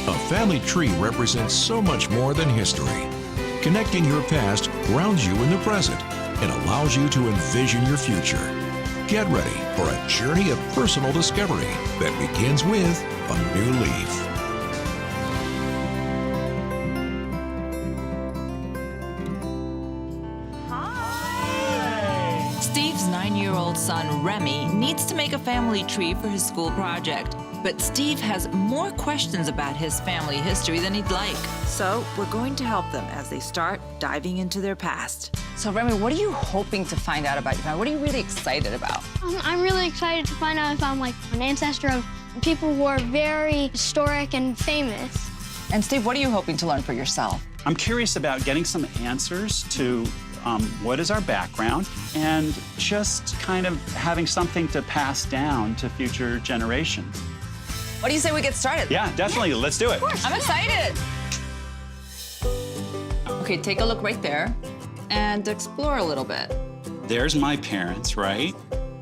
A family tree represents so much more than history. Connecting your past grounds you in the present and allows you to envision your future. Get ready for a journey of personal discovery that begins with a new leaf. Steve's 9-year-old son, Remy, needs to make a family tree for his school project. But Steve has more questions about his family history than he'd like. So we're going to help them as they start diving into their past. So, Remy, what are you hoping to find out about your family? What are you really excited about? I'm really excited to find out if I'm like an ancestor of people who are very historic and famous. And Steve, what are you hoping to learn for yourself? I'm curious about getting some answers to what is our background and just kind of having something to pass down to future generations. What do you say we get started? Yeah, definitely. Let's do it. I'm excited. Okay, take a look right there and explore a little bit. There's my parents, right?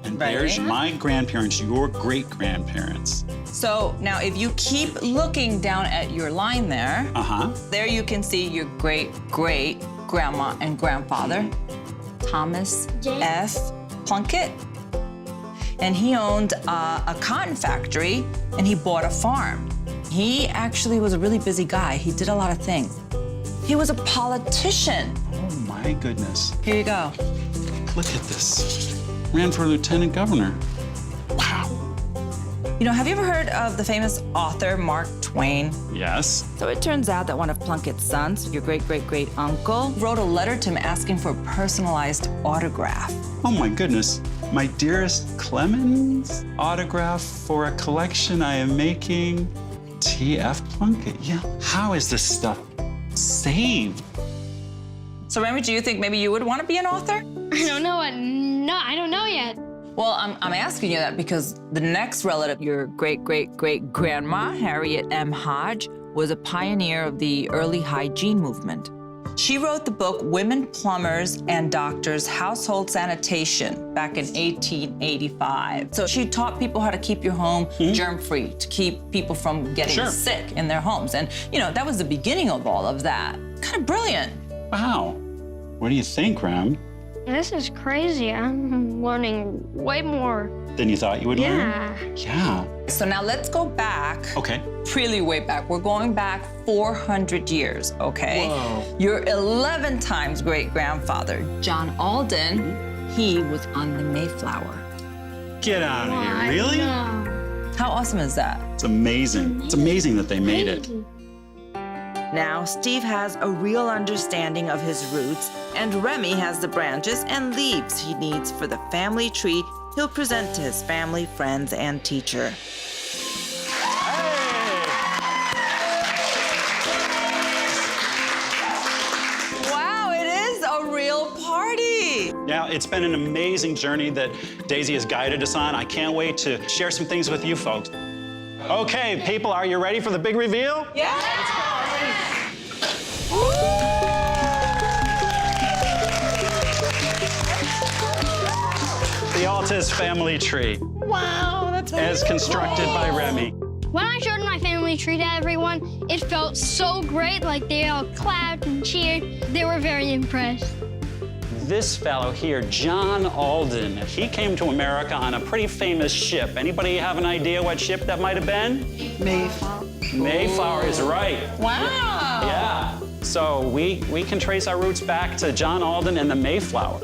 And there's my grandparents, your great-grandparents. So now if you keep looking down at your line there, there you can see your great-great-grandma and grandfather, Thomas F. Plunkett. And he owned a cotton factory, and he bought a farm. He actually was a really busy guy. He did a lot of things. He was a politician. Oh, my goodness. Here you go. Look at this. Ran for lieutenant governor. Wow. You know, have you ever heard of the famous author Mark Twain? Yes. So it turns out that one of Plunkett's sons, your great-great-great-uncle, wrote a letter to him asking for a personalized autograph. Oh, my goodness. My dearest Clemens, autograph for a collection I am making. T.F. Plunkett. Yeah. How is this stuff saved? So, Remy, do you think maybe you would want to be an author? I don't know. No, I don't know yet. Well, I'm asking you that because the next relative, your great-great-great-grandma, Harriet M. Hodge, was a pioneer of the early hygiene movement. She wrote the book Women Plumbers and Doctors Household Sanitation back in 1885. So she taught people how to keep your home germ-free, to keep people from getting sick in their homes. And, you know, that was the beginning of all of that. Kind of brilliant. Wow. What do you think, Rem? This is crazy. I'm learning way more. Than you thought you would learn? Yeah. So now let's go back. Okay. Really way back. We're going back 400 years, okay? Whoa. Your 11 times great-grandfather, John Alden, he was on the Mayflower. Get out of here. Really? How awesome is that? It's amazing. It's amazing that they made it. Now, Steve has a real understanding of his roots, and Remy has the branches and leaves he needs for the family tree he'll present to his family, friends, and teacher. Wow, it is a real party. Yeah, it's been an amazing journey that Daisy has guided us on. I can't wait to share some things with you folks. Okay, people, are you ready for the big reveal? Yeah! The Altus family tree. Wow, that's as constructed by Remy. When I showed my family tree to everyone, it felt so great. Like they all clapped and cheered. They were very impressed. This fellow here, John Alden, he came to America on a pretty famous ship. Anybody have an idea what ship that might have been? Mayflower. Mayflower is right. Wow. Yeah. So we can trace our roots back to John Alden and the Mayflower.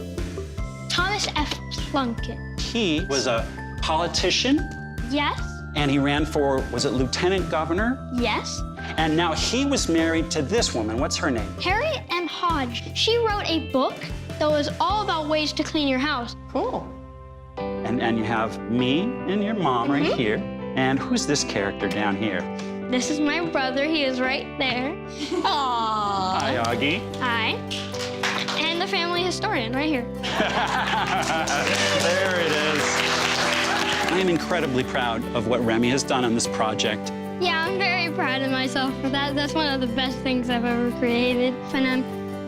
Thomas F. Plunkett. He was a politician. Yes. And he ran for, was it lieutenant governor? Yes. And now he was married to this woman. What's her name? Harriet M. Hodge. She wrote a book that was all about ways to clean your house. Cool. And you have me and your mom right here. And who's this character down here? This is my brother. He is right there. Aww. Hi, Augie. Hi. And the family historian right here. There it is. I am incredibly proud of what Remy has done on this project. Yeah, I'm very proud of myself for that. That's one of the best things I've ever created. And I'm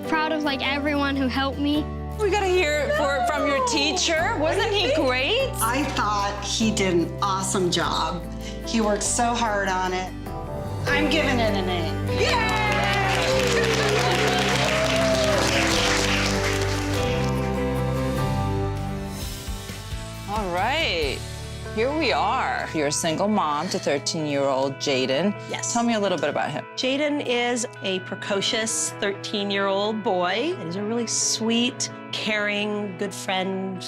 proud of like everyone who helped me. We gotta hear from your teacher. Wasn't he great? I thought he did an awesome job. He worked so hard on it. I'm giving it an A. All right. Here we are. You're a single mom to 13-year-old Jaden. Yes. Tell me a little bit about him. Jaden is a precocious 13-year-old boy. He's a really sweet, caring, good friend.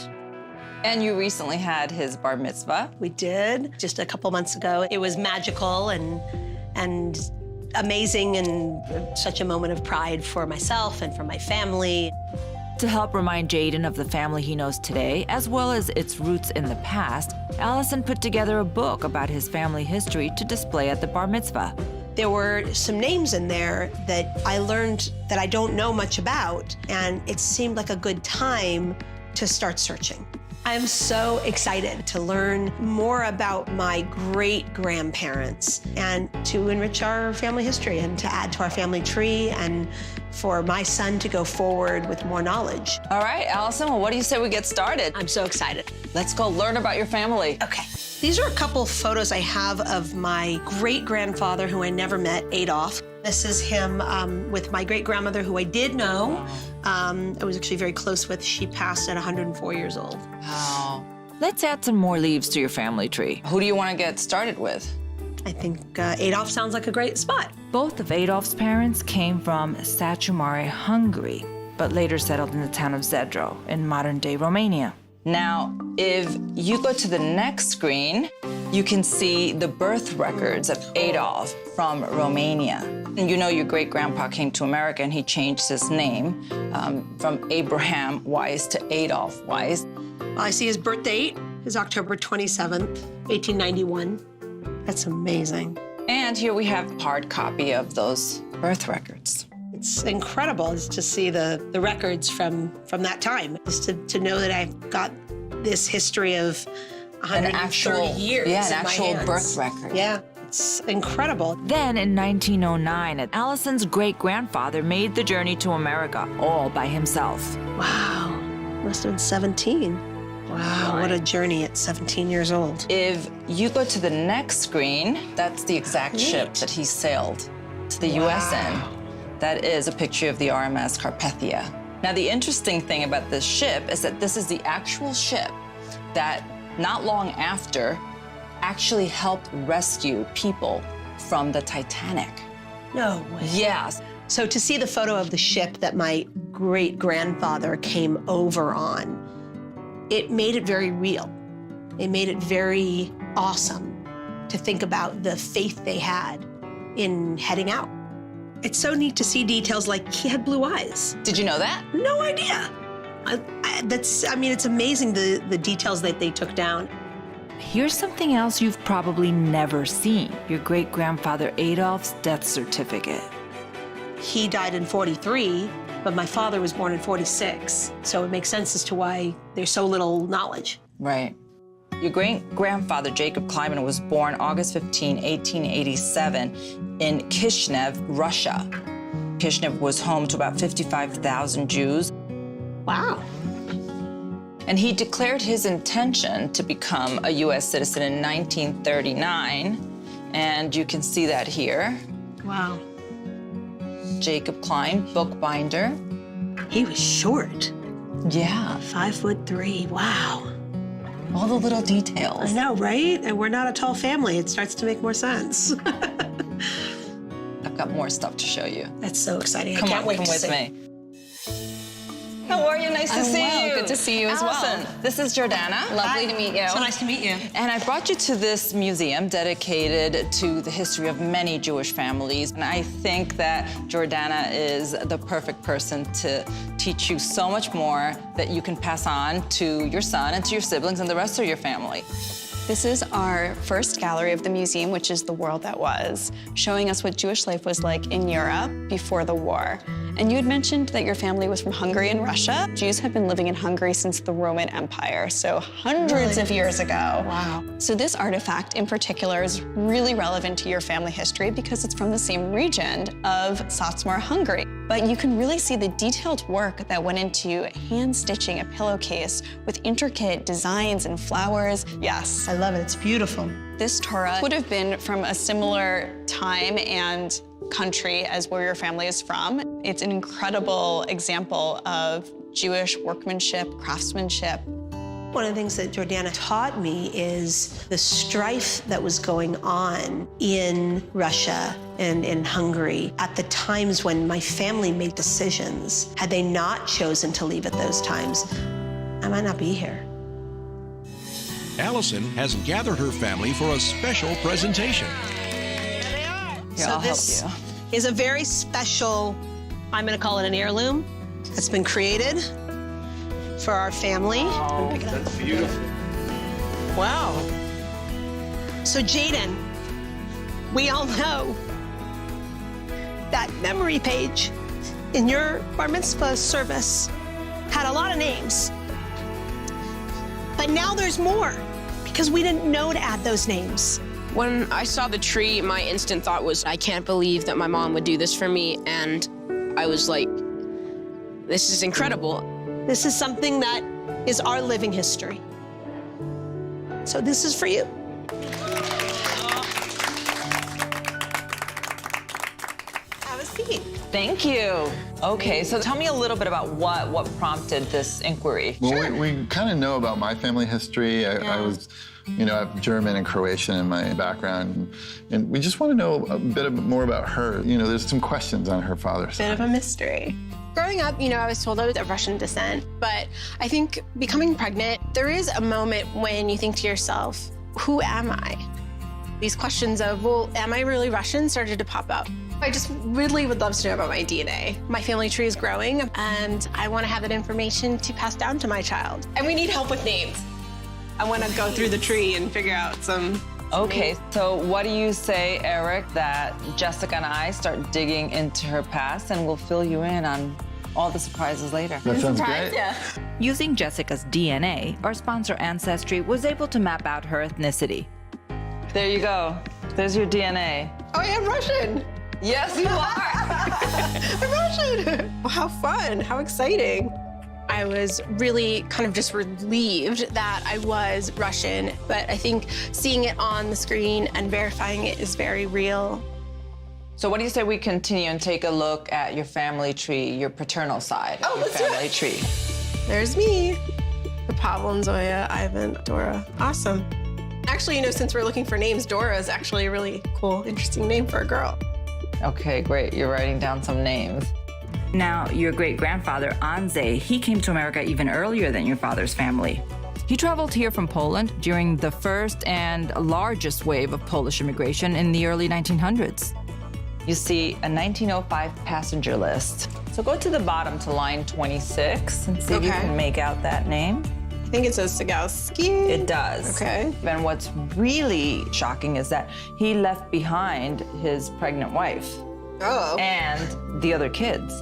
And you recently had his bar mitzvah. We did just a couple months ago. It was magical and amazing and such a moment of pride for myself and for my family. To help remind Jaden of the family he knows today, as well as its roots in the past, Allison put together a book about his family history to display at the bar mitzvah. There were some names in there that I learned that I don't know much about, and it seemed like a good time to start searching. I'm so excited to learn more about my great-grandparents and to enrich our family history and to add to our family tree and for my son to go forward with more knowledge. All right, Allison, well, what do you say we get started? I'm so excited. Let's go learn about your family. Okay. These are a couple photos I have of my great-grandfather who I never met, Adolf. This is him with my great-grandmother who I did know. I was actually very close with. She passed at 104 years old. Wow. Let's add some more leaves to your family tree. Who do you want to get started with? I think Adolf sounds like a great spot. Both of Adolf's parents came from Satu Hungary, but later settled in the town of Zedro in modern-day Romania. Now, if you go to the next screen, you can see the birth records of Adolf from Romania. And you know your great-grandpa came to America and he changed his name from Abraham Weiss to Adolf Weiss. I see his birth date is October 27th, 1891. That's amazing. And here we have a hard copy of those birth records. It's incredible just to see the records from that time, just to know that I've got this history of 130 years yeah, in an my actual hands. birth record. Yeah, it's incredible. Then in 1909, Allison's great-grandfather made the journey to America all by himself. Wow, must have been 17. Wow, what a journey at 17 years old. If you go to the next screen, that's the exact ship that he sailed to the U.S. in. That is a picture of the RMS Carpathia. Now, the interesting thing about this ship is that this is the actual ship that, not long after, actually helped rescue people from the Titanic. No way. Yes. So to see the photo of the ship that my great-grandfather came over on, it made it very real. It made it very awesome to think about the faith they had in heading out. It's so neat to see details like he had blue eyes. Did you know that? No idea. I mean, it's amazing the details that they took down. Here's something else you've probably never seen, your great-grandfather Adolf's death certificate. He died in 43, but my father was born in 46. So it makes sense as to why there's so little knowledge. Right. Your great-grandfather, Jacob Kleiman, was born August 15, 1887 in Kishinev, Russia. Kishinev was home to about 55,000 Jews. Wow. And he declared his intention to become a U.S. citizen in 1939, and you can see that here. Wow. Jacob Klein, bookbinder. He was short. Yeah, 5'3", wow. all the little details. I know, right? And we're not a tall family. It starts to make more sense. I've got more stuff to show you. That's so exciting. Come I can't on, wait come to with see. me. How are you? Nice to see well. you. Good to see you as Allison, well. this is Jordana. Lovely to meet you. So nice to meet you. And I brought you to this museum dedicated to the history of many Jewish families. And I think that Jordana is the perfect person to teach you so much more that you can pass on to your son and to your siblings and the rest of your family. This is our first gallery of the museum, which is The World That Was, showing us what Jewish life was like in Europe before the war. And you had mentioned that your family was from Hungary and Russia. Jews have been living in Hungary since the Roman Empire, so hundreds of years ago. Wow. So this artifact in particular is really relevant to your family history because it's from the same region of Satsuma, Hungary. But you can really see the detailed work that went into hand stitching a pillowcase with intricate designs and flowers. Yes. I love it. It's beautiful. This Torah would have been from a similar time and country as where your family is from. It's an incredible example of Jewish workmanship, craftsmanship. One of the things that Jordana taught me is the strife that was going on in Russia and in Hungary at the times when my family made decisions. Had they not chosen to leave at those times, I might not be here. Allison has gathered her family for a special presentation. Here, So I'll this help is a very special, I'm gonna call it an heirloom, that's been created for our family. Oh, that's beautiful. Wow. So Jaden, we all know that memory page in your bar mitzvah service had a lot of names. But now there's more because we didn't know to add those names. When I saw the tree, my instant thought was, I can't believe that my mom would do this for me. And I was like, this is incredible. This is something that is our living history. So this is for you. Have a seat. Thank you. Okay, so tell me a little bit about what prompted this inquiry. Well, we kind of know about my family history. I was, I have German and Croatian in my background, and we just want to know a bit more about her. There's some questions on her father's side. Bit of a mystery. Growing up, I was told I was of Russian descent, but I think becoming pregnant, there is a moment when you think to yourself, who am I? These questions of, well, am I really Russian, started to pop up. I just really would love to know about my DNA. My family tree is growing, and I want to have that information to pass down to my child. And we need help with names. I want to go through the tree and figure out some Okay, so what do you say, Eric, that Jessica and I start digging into her past and we'll fill you in on all the surprises later? That sounds great. Yeah. Using Jessica's DNA, our sponsor Ancestry was able to map out her ethnicity. There you go. There's your DNA. Oh, I am Russian. Yes, you are. I'm Russian. Well, how fun, how exciting. I was really kind of just relieved that I was Russian, but I think seeing it on the screen and verifying it is very real. So what do you say we continue and take a look at your family tree, your paternal side of your let's do family it. tree? There's me, the Pavel and Zoya, Ivan, Dora. Awesome. Actually, since we're looking for names, Dora is actually a really cool, interesting name for a girl. Okay, great. You're writing down some names. Now, your great-grandfather, Andrzej, he came to America even earlier than your father's family. He traveled here from Poland during the first and largest wave of Polish immigration in the early 1900s. You see a 1905 passenger list. So go to the bottom to line 26 and see if you Okay. can make out that name. I think it says Sagowski. It does. Okay. And what's really shocking is that he left behind his pregnant wife Oh. and the other kids.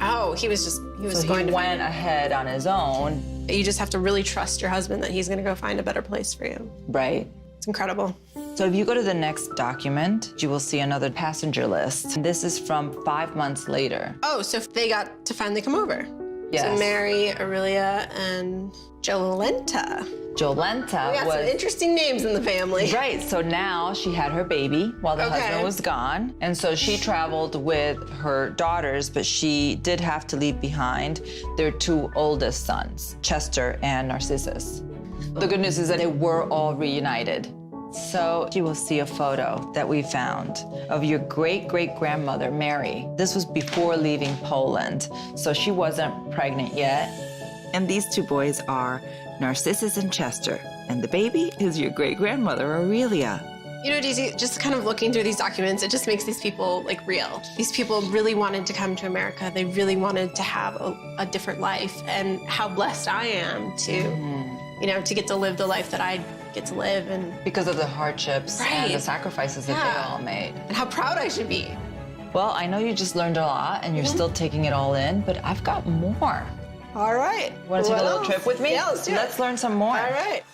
Oh, he was So going he to went ahead on his own, You just have to really trust your husband that he's going to go find a better place for you. right? It's incredible. So if you go to the next document, you will see another passenger list. This is from 5 months later. Oh, so they got to finally come over. Yes. So Mary, Aurelia, and Jolenta. Jolenta We got some was interesting names in the family. right. So now she had her baby while the Okay. husband was gone. And so she traveled with her daughters, but she did have to leave behind their two oldest sons, Chester and Narcissus. The good news is that they were all reunited. So you will see a photo that we found of your great-great-grandmother, Mary. This was before leaving Poland, so she wasn't pregnant yet. And these two boys are Narcissus and Chester, and the baby is your great-grandmother, Aurelia. Daisy, just kind of looking through these documents, it just makes these people real. These people really wanted to come to America. They really wanted to have a different life, and how blessed I am to, to get to live the life that I get to live, and Because of the hardships and Right. the sacrifices that they all made. how proud I should be. Well, I know you just learned a lot, and you're still taking it all in, but I've got more. All right. Want to take a What little else? trip with me? Yeah, let's do it. Let's learn some more. All right.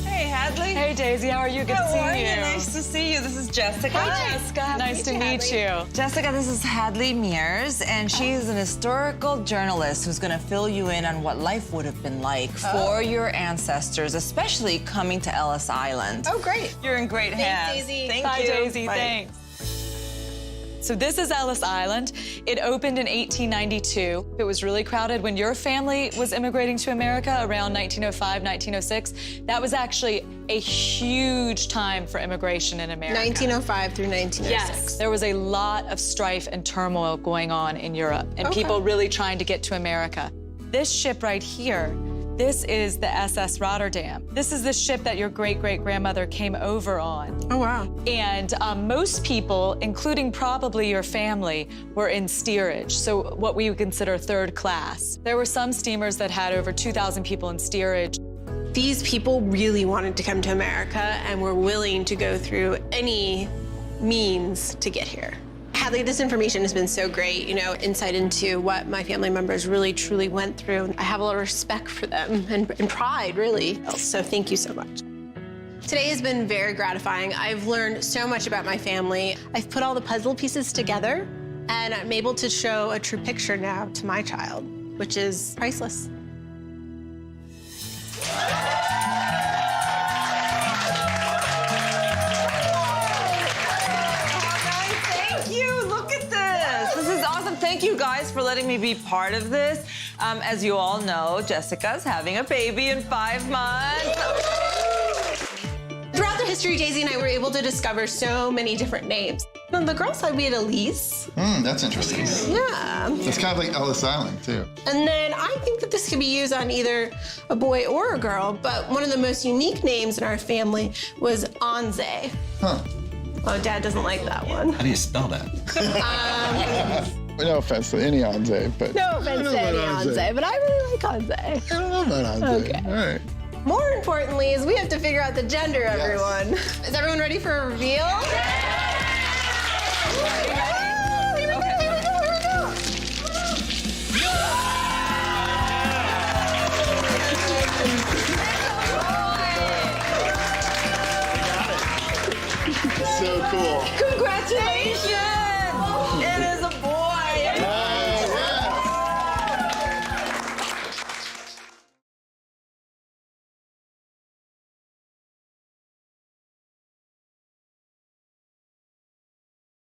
Hey, Hey, Hadley. Hey, Daisy, how are you? Good to see you. Nice to see you. This is Jessica. Hi, Jessica. Nice to meet you. Jessica, this is Hadley Mears, and she's an historical journalist who's going to fill you in on what life would have been like for your ancestors, especially coming to Ellis Island. Oh, great. You're in great hands. Thanks, Daisy. Thank Bye, you. Daisy. Bye. Thanks. So this is Ellis Island. It opened in 1892. It was really crowded when your family was immigrating to America around 1905, 1906. That was actually a huge time for immigration in America. 1905 through 1906. Yes, there was a lot of strife and turmoil going on in Europe and people really trying to get to America. This ship right here, this is the SS Rotterdam. This is the ship that your great-great-grandmother came over on. Oh, wow. And most people, including probably your family, were in steerage, so what we would consider third class. There were some steamers that had over 2,000 people in steerage. These people really wanted to come to America and were willing to go through any means to get here. Hadley, this information has been so great, insight into what my family members really, truly went through. I have a lot of respect for them and pride, really. So thank you so much. Today has been very gratifying. I've learned so much about my family. I've put all the puzzle pieces together, and I'm able to show a true picture now to my child, which is priceless. Thank you guys for letting me be part of this. As you all know, Jessica's having a baby in 5 months. Throughout the history, Daisy and I were able to discover so many different names. On the girl side, we had Elise. That's interesting. Yeah. It's kind of like Ellis Island, too. And then I think that this could be used on either a boy or a girl, but one of the most unique names in our family was Anze. Huh. Oh, Dad doesn't like that one. How do you spell that? No offense to any Anze, but... No offense to any Anze, but I really like Anze. I don't know about Anze. Okay. All right. More importantly is we have to figure out the gender, everyone. Is everyone ready for a reveal? So cool. Congratulations!